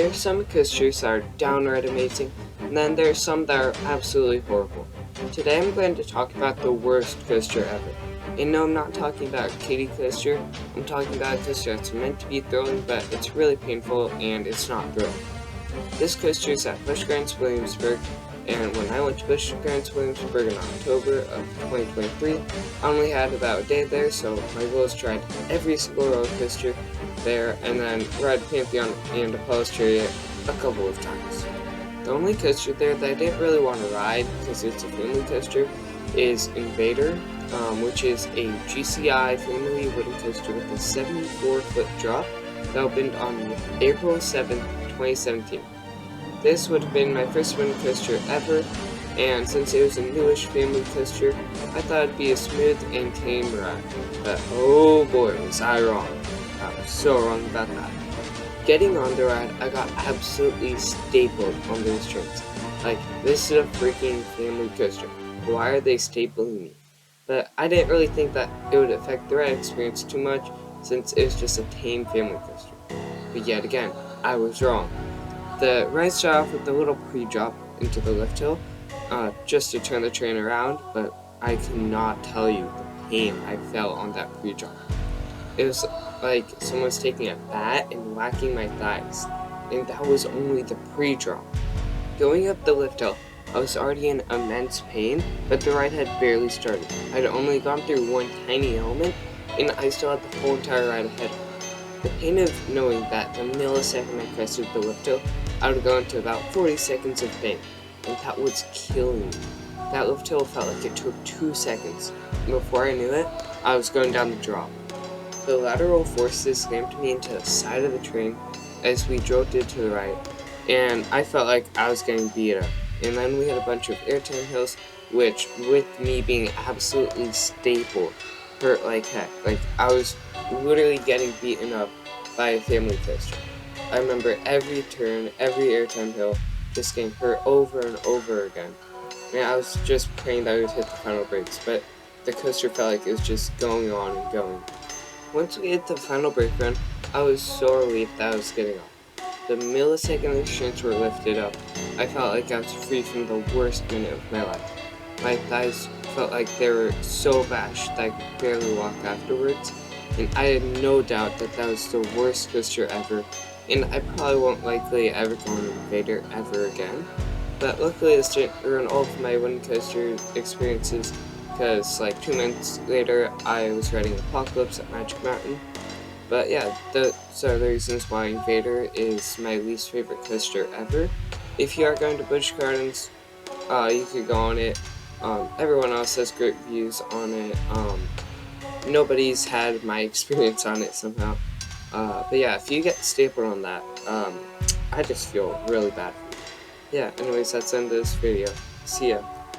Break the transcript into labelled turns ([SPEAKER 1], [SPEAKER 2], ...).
[SPEAKER 1] There are some coasters that are downright amazing, and then there are some that are absolutely horrible. Today I'm going to talk about the worst coaster ever. And no, I'm not talking about a kiddie coaster, I'm talking about a coaster that's meant to be thrilling, but it's really painful and it's not thrilling. This coaster is at Busch Gardens Williamsburg, and when I went to Busch Gardens Williamsburg in October of 2023, I only had about a day there, so my goal is to ride every single roller coaster there, and then ride Pantheon and Apollo's Chariot a couple of times. The only coaster there that I didn't really want to ride, because it's a family coaster, is InvadR, which is a GCI family wooden coaster with a 74-foot drop that opened on April 7th, 2017. This would have been my first wooden coaster ever, and since it was a newish family coaster, I thought it'd be a smooth and tame ride. But oh boy, was I wrong. I was so wrong about that. Getting on the ride, I got absolutely stapled on the restraints. Like, this is a freaking family coaster. Why are they stapling me? But I didn't really think that it would affect the ride experience too much, since it was just a tame family coaster. But yet again, I was wrong. The ride started off with a little pre-drop into the lift hill, just to turn the train around, but I cannot tell you the pain I felt on that pre-drop. It was like someone was taking a bat and whacking my thighs, and that was only the pre-drop. Going up the lift hill, I was already in immense pain, but the ride had barely started. I'd only gone through one tiny element, and I still had the whole entire ride ahead of me. The pain of knowing that the millisecond I crested the lift hill, I would go into about 40 seconds of pain, and that was killing me. That lift hill felt like it took 2 seconds, and before I knew it, I was going down the drop. The lateral forces slammed me into the side of the train as we drove into the right, and I felt like I was getting beat up. And then we had a bunch of Airtime hills, which, with me being absolutely stapled, hurt like heck. Like, I was literally getting beaten up by a family coaster. I remember every turn, every Airtime hill, just getting hurt over and over again. And I was just praying that I would hit the final brakes, but the coaster felt like it was just going on and going. Once we hit the final brake run, I was so relieved that I was getting off. The millisecond the restraints were lifted up, I felt like I was free from the worst minute of my life. My thighs felt like they were so bashed that I could barely walk afterwards, and I had no doubt that that was the worst coaster ever, and I probably won't likely ever go on InvadR ever again. But luckily this didn't ruin all of my wooden coaster experiences, because like 2 months later I was riding Apocalypse at Magic Mountain. But yeah, those are the reasons why InvadR is my least favorite coaster ever. If you are going to Busch Gardens, you could go on it. Everyone else has great views on it. Nobody's had my experience on it somehow. But yeah, if you get stapled on that, I just feel really bad for you. Yeah, anyways, that's the end of this video. See ya.